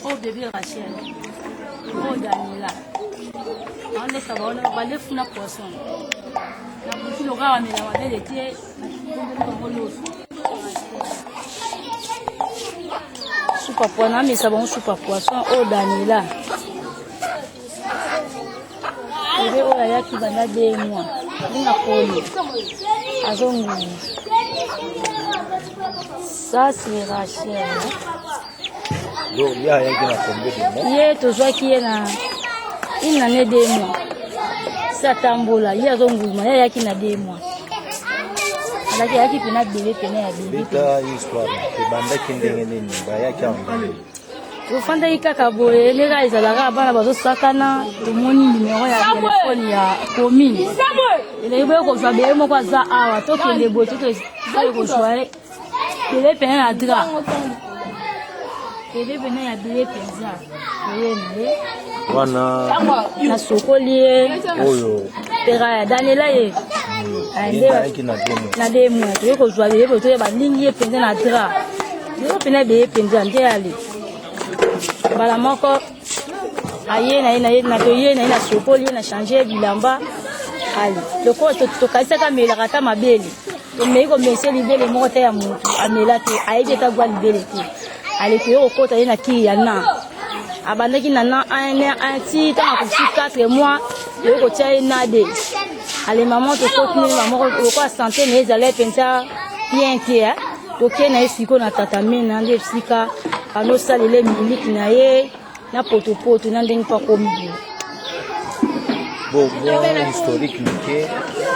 Oh bébé Rachel, oh Daniela, on est savon, on va aller foutre poisson. La bouche le gars mais la madame était soupe à poisson, mais savon soupe à poisson. Oh Daniela, bébé oh là qui va là des mois, on a collé, azongu. Ça c'est Rachel. Donc, il y a combien de mois? Il est toujours qui est là. Il n'a pas 2 mois. Ça tambola. Il y a un gourmand. Il y a qui n'a 2 mois. Il y a qui n'a bébé peine à bébé. Bita histoire. Le banda qui n'est ni baya qui a un. Au fond de l'Ikakaboé, les gars ils allaient à la base sakana. Tout le monde numéro ya téléphone ya commune. Il est bien qu'on soit bien moi quoi ça awa. Toi qui les beaux tout ça le consoler. Bébé peine à dra. Bébé venait à bébé penza. Wana na sokoli oyo pera Daniela ye na demo to ko zwa bébé to ba lingi penza na dra yo pena bébé penza nde ali bala moko aye na to ye na sokoli na changer bilamba ali to ko to kaisa ka mela kata mabele to me ko mese libele moko ta ya mutu amela te aye ta gwa libele te ale ko yo ko ta ye na ki ya na abandaki nana un ti tant que 4 mois yo ko tia nade ale maman to continue maman ko santé mais allait pensa bien que to kena isiko na tata mena nde sika ano salele miniki na ye na poto na ndenge pa komi bon historique ke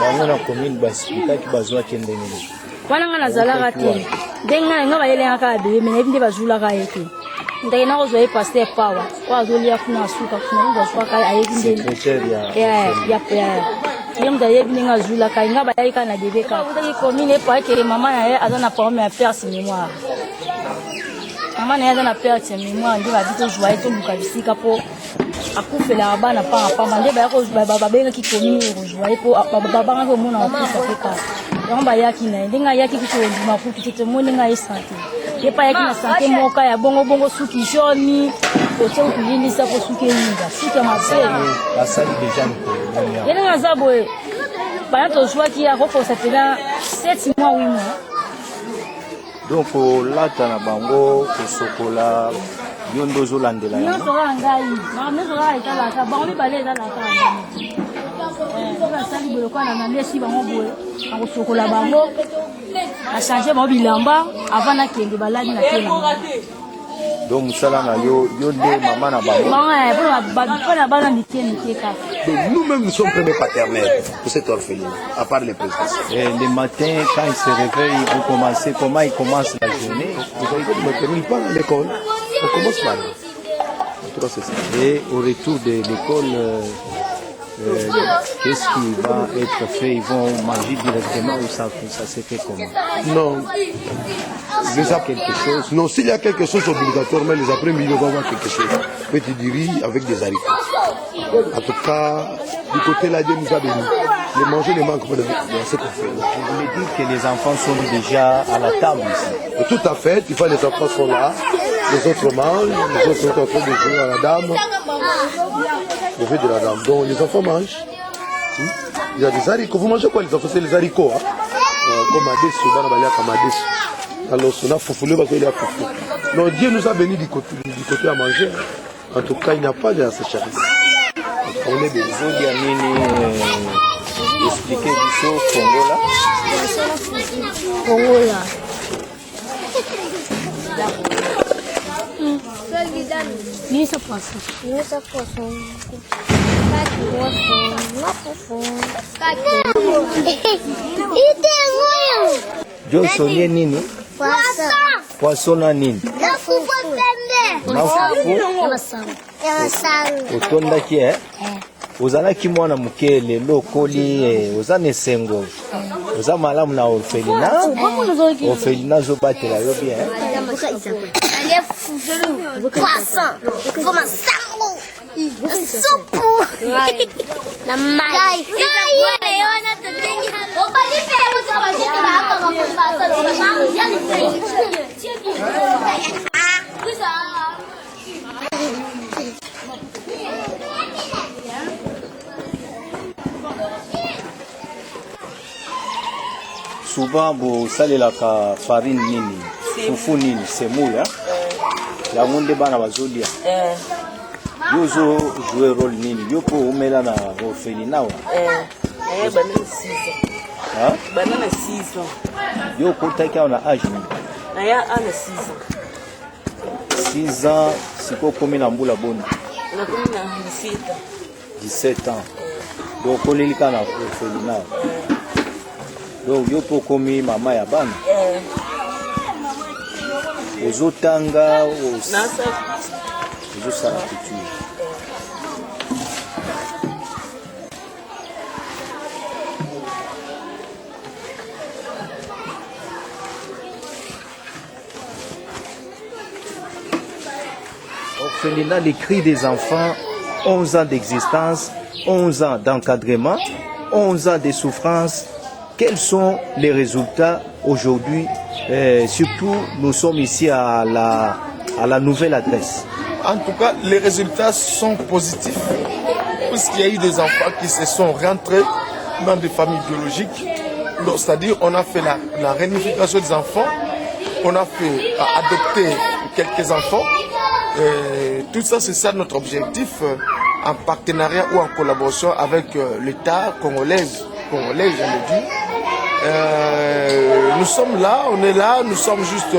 bango na commune basika ki bazwa kende ni wana ngana zalaka te denga ngaba yele aka be mena binde bazula ka yete ndenge na ozwa pasteur power kwa zolia kuna suka kuna ndo swaka ayekinde ya yemda yebini ngazula ka ngaba yaka na bébé ka ndenge commune pa ke mama na ye azana parole ya père mémoire mama na ye azana père mémoire ndi ba bito joie to buka bisika po akufela bana pa mande ba ko ba benga ki commune ko joie po ba banga ko mona ofisa peka ngamba yaki na ndinga yaki ko ndima futu tete moni nga santé ye pa yaki na santé moka ya bongo suki joni ko tso kulinisa ko suki yinga suki mabele asali déjà ko yele nga zaboe ba to joie ki ya ko ça fait 7 mois 8 mois donc lata na bango ko sokola yondo zolandela yo so ngai na me so ga itala ka ba mi bale za la ka ba sali bolo kwa na mesi bango boe ko sokola bango a changer ba bilamba avant na kende baladi na tela donc musala na yo nde mama na bango ba bana mitene keka. Donc nous-mêmes nous sommes premiers paternels pour cette orpheline, à part les présences. Et le matin, quand il se réveille, vous commencez, comment il commence la journée? On ne termine pas à l'école, on commence par là. Et au retour de l'école, qu'est-ce qui va être fait? Ils vont manger directement ou ça se fait comment? Non. Déjà quelque chose? Non, s'il y a quelque chose obligatoirement, les après-midi, on va avoir quelque chose. Petit du riz avec des haricots. En tout cas, du côté là, Dieu nous a bénis. Le manger ne manque pas de cette affaire. Vous voulez dire que les enfants sont déjà à la table ici? Tout à fait, il faut les enfants sont là, les autres mangent, les autres sont en train de jouer à la dame, le jeu de la dame. Donc les enfants mangent. Il y a des haricots. Vous mangez quoi les enfants? C'est les haricots. Hein? Comme Adès, alors on a foufoulé parce qu'il y a foufou. Donc Dieu nous a bénis du côté à manger. Hein? En tout cas, il n'y a pas de sécheresse. On est bénis. Vous avez expliqué du show Congo là? Congo là. Ni sa poisson. Jo sonye nini? Poisson na nini? Na fufu pembe. Na fufu? Ya masango. Otonda ki ozalaki mwana muke lelo okoli oza nesengo oza malamu na orphelinat zobatela yo bien souvent bosalelaka farine nini fufu nini semoule yango nde bana bazolia yo ozo jouer rôle nini yo mpo omela na orphelinat wa banana 6 ans yo okotaki awa na age nini naya ana 6 ans siko okomi na mbula boni nakomi na 17 ans donc okolelika na orphelinat donc yo mpo okomi mama ya bana ozotanga ozosala couture. Orphelinat, les cris des enfants, 11 ans d'existence, 11 ans d'encadrement, 11 ans de souffrance. Quels sont les résultats aujourd'hui? Surtout, nous sommes ici à la nouvelle adresse. En tout cas, les résultats sont positifs. Puisqu'il y a eu des enfants qui se sont rentrés dans des familles biologiques. C'est-à-dire, on a fait la réunification des enfants. On a fait adopter quelques enfants. Tout ça, c'est ça notre objectif, en partenariat ou en collaboration avec l'État congolais, je le dis. Nous sommes là, nous sommes juste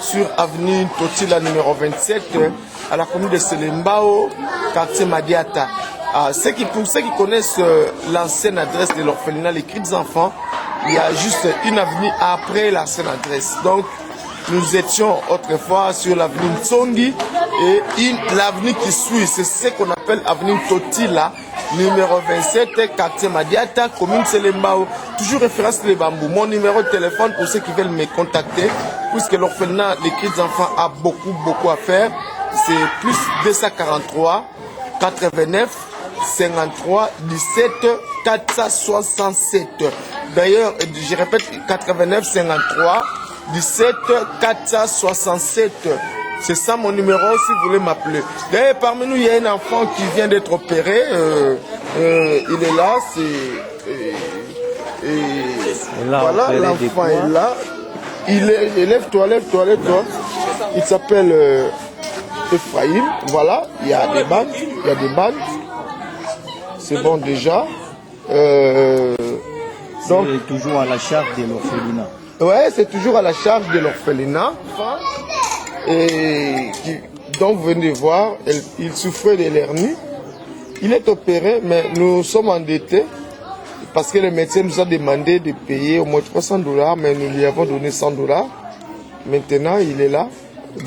sur avenue Totila numéro 27, à la commune de Selembao, quartier Madiata. Pour ceux qui connaissent l'ancienne adresse de l'orphelinat, les cris des enfants, il y a juste une avenue après l'ancienne adresse. Donc, nous étions autrefois sur l'avenue Tsongi et l'avenue qui suit, c'est ce qu'on appelle avenue Totila, numéro 27, quartier Madiata, commune Selembao. Toujours référence les bambous. Mon numéro de téléphone pour ceux qui veulent me contacter, puisque l'orphelinat, les cris des enfants a beaucoup à faire. C'est plus 243 89 53 17 467. D'ailleurs, je répète, 89 53 17 467. C'est ça mon numéro si vous voulez m'appeler. D'ailleurs, parmi nous, il y a un enfant qui vient d'être opéré. Il est là. Voilà, l'enfant est là. Lève-toi. Il s'appelle Ephraïm. Voilà, il y a des bandes. C'est bon déjà. Donc, c'est toujours à la charge de l'orphelinat. Ouais, c'est toujours à la charge de l'orphelinat. Et donc vous venez de voir, il souffrait de l'hernie. Il est opéré, mais nous sommes endettés parce que le médecin nous a demandé de payer au moins $300, mais nous lui avons donné $100. Maintenant, il est là.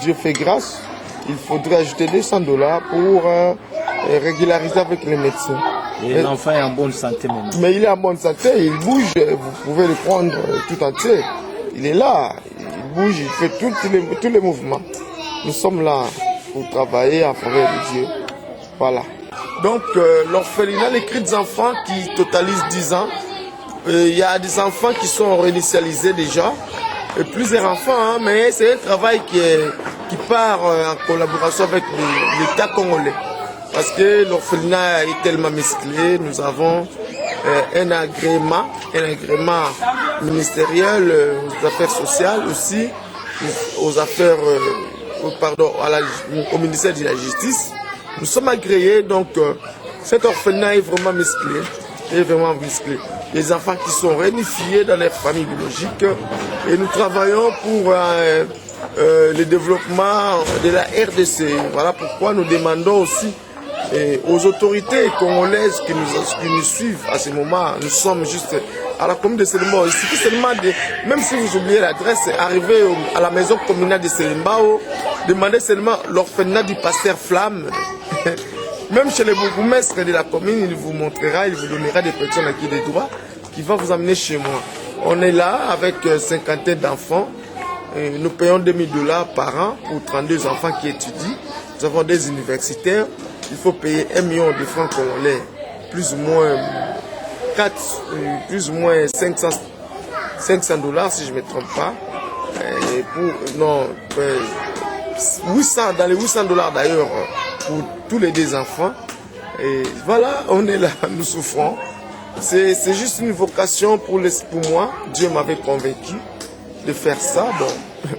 Dieu fait grâce. Il faudrait ajouter $200 pour régulariser avec les médecins. Et l'enfant est en bonne santé maintenant. Mais il est en bonne santé, il bouge, vous pouvez le prendre tout entier. Il est là, il bouge, il fait tous les mouvements. Nous sommes là pour travailler en faveur de Dieu. Voilà. Donc l'orphelinat, les cris des enfants qui totalisent 10 ans. Il y a des enfants qui sont réinitialisés déjà. Et plusieurs enfants, hein, mais c'est un travail qui part en collaboration avec l'État congolais. Parce que l'orphelinat est tellement musclé, nous avons un agrément ministériel aux affaires sociales aussi, aux affaires, au ministère de la Justice. Nous sommes agréés, donc cet orphelinat est vraiment musclé. Les enfants qui sont réunifiés dans les familles biologiques et nous travaillons pour le développement de la RDC. Voilà pourquoi nous demandons aussi aux autorités congolaises qui nous suivent à ce moment. Nous sommes juste à la commune de Selembao. Il suffit seulement même si vous oubliez l'adresse, arrivez à la maison communale de Selembao, demandez seulement l'orphelinat du pasteur Flamme. Même chez les bourgmestres de la commune, il vous montrera, il vous donnera des personnes à qui des droits qui vont vous amener chez moi. On est là avec cinquantaine d'enfants. Nous payons $2000 par an pour 32 enfants qui étudient. Nous avons des universitaires. Il faut payer 1 million de francs congolais, plus ou moins 500 $, si je ne me trompe pas. Et pour, 800, dans les $800 d'ailleurs, pour tous les 2 enfants. Et voilà, on est là, nous souffrons. C'est juste une vocation pour moi. Dieu m'avait convaincu de faire ça. Bon.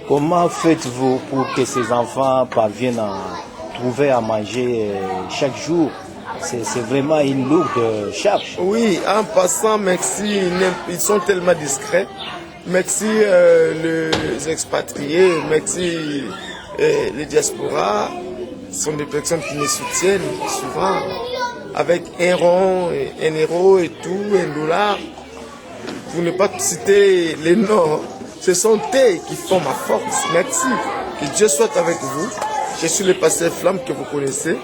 Comment faites-vous pour que ces enfants parviennent à trouver à manger chaque jour? C'est vraiment une lourde charge. Oui, en passant, merci, ils sont tellement discrets. Merci les expatriés, merci les diasporas. Ce sont des personnes qui me soutiennent souvent avec un rond, un euro et tout, $1. Pour ne pas citer les noms, ce sont eux qui font ma force. Merci. Que Dieu soit avec vous. Je suis le pasteur Flamme que vous connaissez.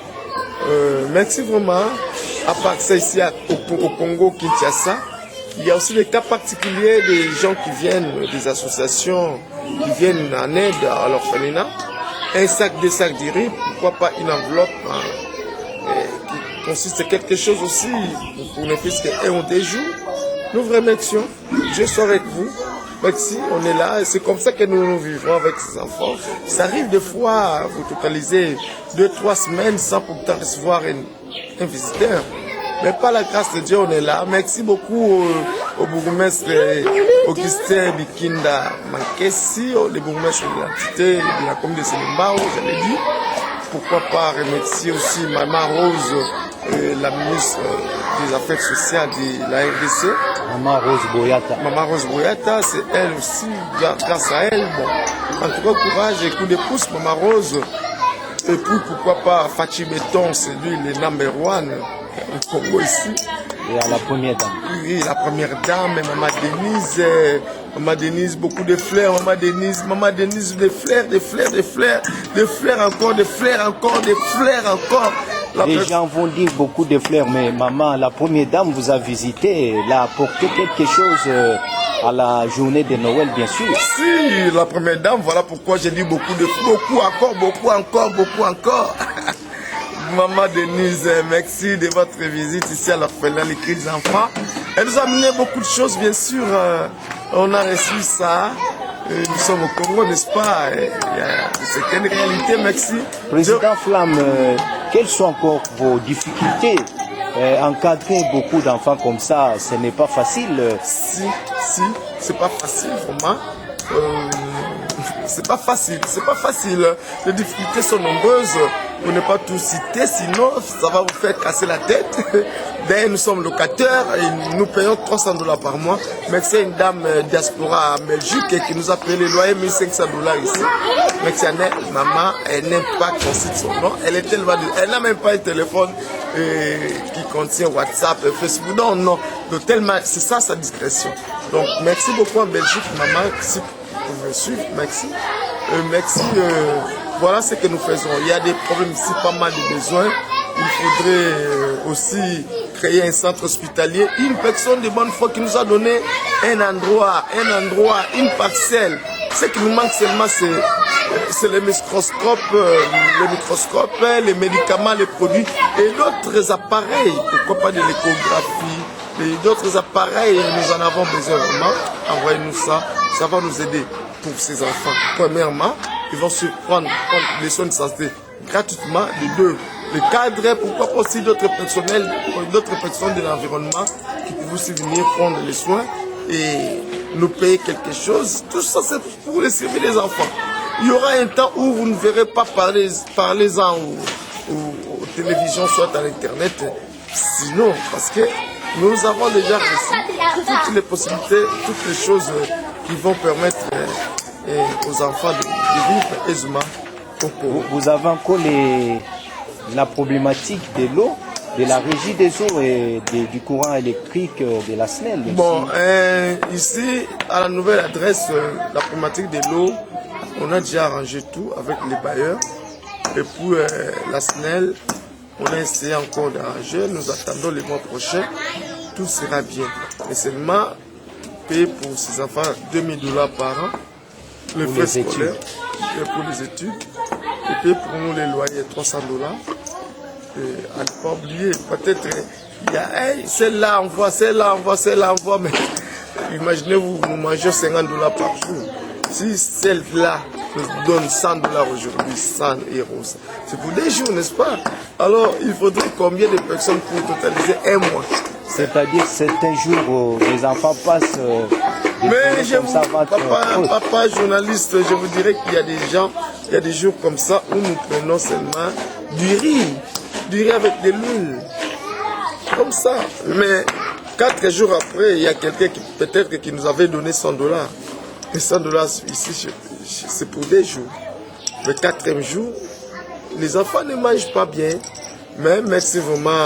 Merci vraiment. À part ça, ici au Congo, Kinshasa, il y a aussi des cas particuliers des gens qui viennent, des associations qui viennent en aide à l'orphelinat. Un sac, 2 sacs de riz, pourquoi pas une enveloppe qui consiste à quelque chose aussi pour ne fût-ce qu'un ou 2 jours. Nous vous remercions. Dieu soit avec vous. Merci, on est là et c'est comme ça que nous vivons avec ces enfants. Ça arrive des fois, vous totalisez 2-3 semaines sans pourtant recevoir un visiteur. Mais par la grâce de Dieu, on est là. Merci beaucoup au bourgmestre Augustin Bikinda Mankessi, le bourgmestre de l'entité de la commune de Selembao, j'avais dit. Pourquoi pas remercier aussi Maman Rose, la ministre des Affaires sociales de la RDC. Maman Rose Boyata. Maman Rose Boyata, c'est elle aussi, grâce à elle. Bon. En tout cas, courage et coup de pouce, Maman Rose. Et puis, pourquoi pas Fachi Béton, c'est lui le number 1 au Congo ici. Et à la première dame. Oui, la première dame, Maman Denise, beaucoup de fleurs, Maman Denise, des fleurs encore. Les gens vont dire beaucoup de fleurs, mais maman, la première dame vous a visité, elle a apporté quelque chose à la journée de Noël, bien sûr. Si, la première dame, voilà pourquoi j'ai dit beaucoup encore. Maman Denise, merci de votre visite ici à l'orphelinat Les Cris des Enfants. Elle nous a amené beaucoup de choses, bien sûr. On a reçu ça. Nous sommes au Congo, n'est-ce pas? C'est une réalité, merci. Président Flamme, quelles sont encore vos difficultés? Encadrer beaucoup d'enfants comme ça, ce n'est pas facile. Si, c'est pas facile, vraiment. C'est pas facile. Les difficultés sont nombreuses. Pour ne pas tout citer, sinon ça va vous faire casser la tête. D'ailleurs, nous sommes locataires et nous payons $300 par mois. Mais c'est une dame diaspora en Belgique qui nous a payé le loyer $1500 ici. Mais c'est maman, elle n'aime pas qu'on cite son nom. Elle n'a même pas un téléphone qui contient WhatsApp, Facebook. Non. Donc, tellement, c'est ça sa discrétion. Donc, merci beaucoup en Belgique, maman, si vous me suivez. Merci. Voilà ce que nous faisons. Il y a des problèmes ici, pas mal de besoins. Il faudrait aussi créer un centre hospitalier. Une personne de bonne foi qui nous a donné un endroit, une parcelle. Ce qui nous manque seulement, c'est le microscope, les médicaments, les produits et d'autres appareils. Pourquoi pas de l'échographie et d'autres appareils. Nous en avons besoin vraiment. Envoyez-nous ça. Ça va nous aider pour ces enfants. Premièrement, ils vont se prendre les soins de santé gratuitement. De 2, les cadres, pourquoi pas aussi d'autres personnes de l'environnement qui peuvent aussi venir prendre les soins et nous payer quelque chose. Tout ça, c'est pour les servir les enfants. Il y aura un temps où vous ne verrez pas parler-en aux télévisions, soit à l'internet. Sinon, parce que nous avons déjà reçu toutes les possibilités, toutes les choses qui vont permettre aux enfants de vivre aisément. Vous avez encore la problématique de l'eau, de la régie des eaux et du courant électrique de la SNEL. Bon, ici, à la nouvelle adresse, la problématique de l'eau, on a déjà arrangé tout avec les bailleurs. Et puis la SNEL On a essayé encore d'arranger. Nous attendons le mois prochain. Tout sera bien. Mais seulement payer pour ces enfants $2000 par an. Les frais scolaires. Et pour les études. Et payer pour nous les loyers $300. Et à ne pas oublier, peut-être, il y a hey, celle-là envoie, celle-là envoie, celle-là envoie. Mais imaginez-vous, vous mangez $50 par jour. Si celle-là nous donne $100 aujourd'hui, 100 €, c'est pour des jours, n'est-ce pas? Alors, il faudrait combien de personnes pour totaliser un mois? C'est-à-dire certains jours où les enfants passent mais je vous, papa journaliste, je vous dirais qu'il y a des gens, il y a des jours comme ça où nous prenons seulement du riz avec de l'huile, comme ça. Mais 4 jours après, il y a quelqu'un qui peut-être qui nous avait donné $100. Et $100 ici, c'est pour des jours. Le 4e jour, les enfants ne mangent pas bien. Mais merci vraiment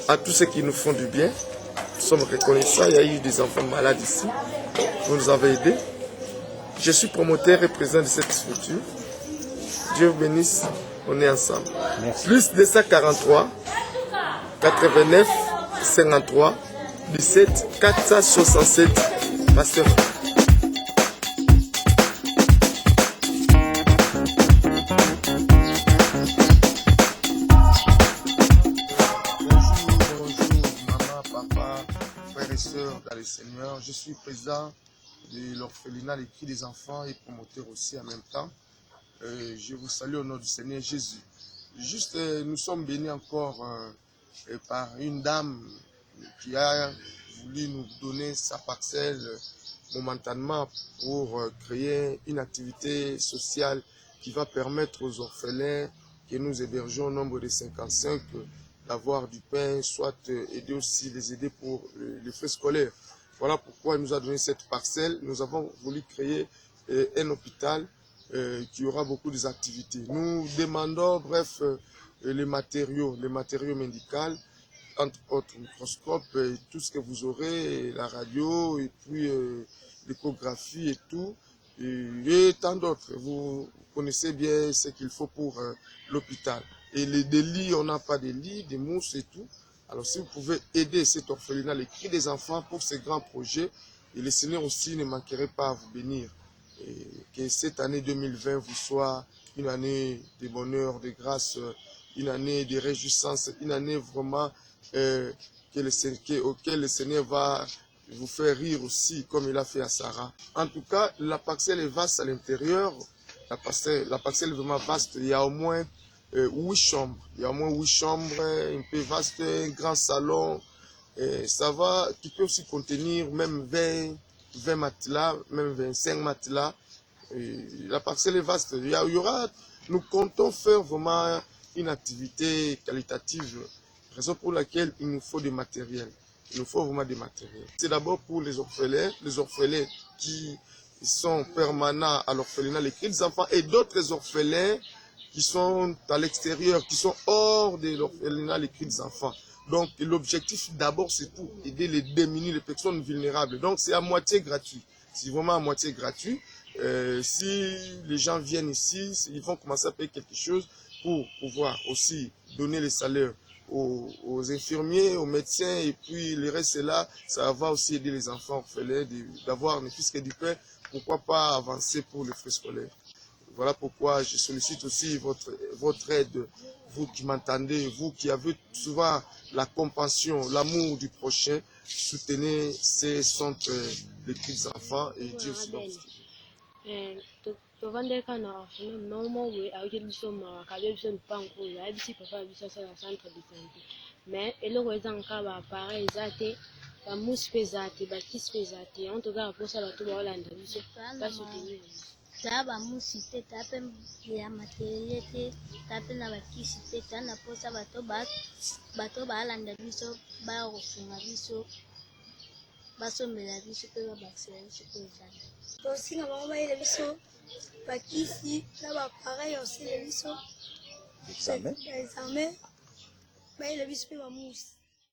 à tous ceux qui nous font du bien. Nous sommes reconnaissants. Il y a eu des enfants malades ici. Vous nous avez aidés. Je suis promoteur et président de cette structure. Dieu vous bénisse. On est ensemble. Merci. Plus 243 89 53 17 467. Pasteur. Dans le Seigneur, je suis président de l'orphelinat Les Cris des Enfants et promoteur aussi en même temps. Je vous salue au nom du Seigneur Jésus. Juste, nous sommes bénis encore par une dame qui a voulu nous donner sa parcelle momentanément pour créer une activité sociale qui va permettre aux orphelins que nous hébergeons au nombre de 55 d'avoir du pain, soit aider aussi, les aider pour les frais scolaires. Voilà pourquoi elle nous a donné cette parcelle. Nous avons voulu créer un hôpital qui aura beaucoup d'activités. Nous demandons, bref, les matériaux médicaux, entre autres microscopes, et tout ce que vous aurez, la radio, et puis l'échographie et tout, et tant d'autres. Vous connaissez bien ce qu'il faut pour l'hôpital. Et des lits, on n'a pas de lits, des mousses et tout. Alors si vous pouvez aider cet orphelinat, Les Cris des Enfants, pour ces grands projets, et le Seigneur aussi ne manquerait pas à vous bénir. Et que cette année 2020 vous soit une année de bonheur, de grâce, une année de réjouissance, une année vraiment auquel le Seigneur va vous faire rire aussi, comme il a fait à Sarah. En tout cas, la parcelle est vaste à l'intérieur. La parcelle est vraiment vaste. Il y a au moins 8 chambres. Il y a au moins 8 chambres, un peu vaste, un grand salon. Ça va, qui peut aussi contenir même 20 matelas, même 25 matelas. La parcelle est vaste. Il y aura, nous comptons faire vraiment une activité qualitative, raison pour laquelle il nous faut des matériels. Il nous faut vraiment des matériels. C'est d'abord pour les orphelins qui sont permanents à l'orphelinat Les Cris des Enfants et d'autres orphelins qui sont à l'extérieur, qui sont hors de l'orphelinat Les Cris des Enfants. Donc l'objectif d'abord c'est pour aider les démunis, les personnes vulnérables. Donc c'est à moitié gratuit. C'est vraiment à moitié gratuit. Si les gens viennent ici, ils vont commencer à payer quelque chose pour pouvoir aussi donner les salaires aux infirmiers, aux médecins, et puis le reste c'est là, ça va aussi aider les enfants orphelins d'avoir ne fût-ce que du pain, pourquoi pas avancer pour les frais scolaires. Voilà pourquoi je sollicite aussi votre aide, vous qui m'entendez, vous qui avez souvent la compassion, l'amour du prochain, soutenez ces centres de petits enfants et Dieu aussi. tovandeka na afuna mnomo we awje biso ma kabe biso mpango ya bisi papa biso sa centre de santé mais eloko ezanka ba pareil zate ba mousse pesate ba kiss pesate on to ga pour ça bato ba Hollande biso ba soutenir ça ba mousse te tape ya matériel te tape na ba kiss te tana pour ça bato ba Hollande biso ba refunga biso ba somela biso pe ba vacciner biso pesate aussi na bango bayela biso bakisi na bapareil aussi le biso examen bayela biso mpe bamusi